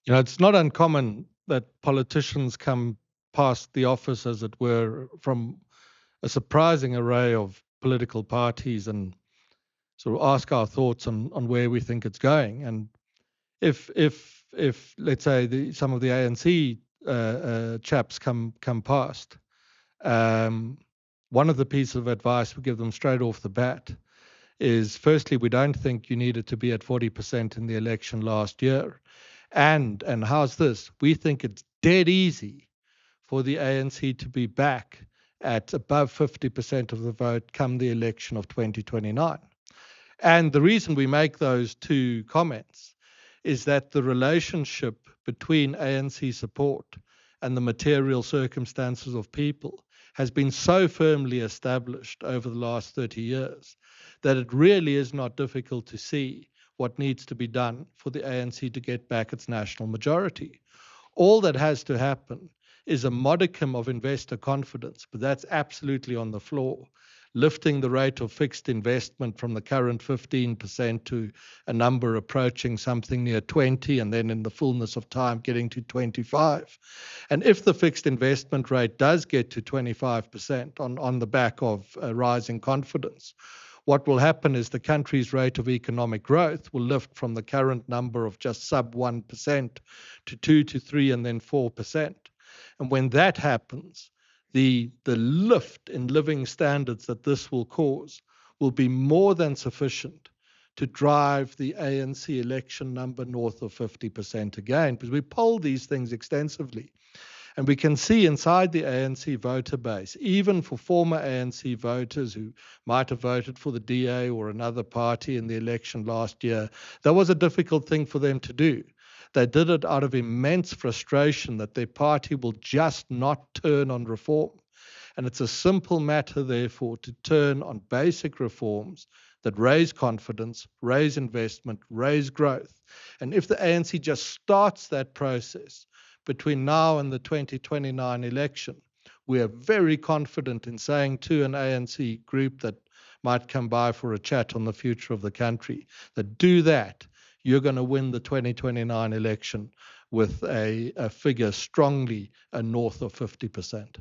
It's not uncommon that politicians come past the office, as it were, from a surprising array of political parties and sort of ask our thoughts on where we think it's going. And if let's say some of the ANC chaps come past, um, one of the pieces of advice we give them straight off the bat is, firstly, we don't think you needed to be at 40% in the election last year. And how's this? We think it's dead easy for the ANC to be back at above 50% of the vote come the election of 2029. And the reason we make those two comments is that the relationship between ANC support and the material circumstances of people has been so firmly established over the last 30 years that it really is not difficult to see what needs to be done for the ANC to get back its national majority. All that has to happen is a modicum of investor confidence, but that's absolutely on the floor. Lifting the rate of fixed investment from the current 15% to a number approaching something near 20, and then in the fullness of time getting to 25. And if the fixed investment rate does get to 25% on the back of rising confidence, what will happen is the country's rate of economic growth will lift from the current number of just sub 1% to 2 to 3 and then 4%. And when that happens, the lift in living standards that this will cause will be more than sufficient to drive the ANC election number north of 50% again, because we poll these things extensively. And we can see inside the ANC voter base, even for former ANC voters who might have voted for the DA or another party in the election last year, that was a difficult thing for them to do. They did it out of immense frustration that their party will just not turn on reform. And it's a simple matter, therefore, to turn on basic reforms that raise confidence, raise investment, raise growth. And if the ANC just starts that process between now and the 2029 election, we are very confident in saying to an ANC group that might come by for a chat on the future of the country, that do that, you're going to win the 2029 election with a figure strongly north of 50%.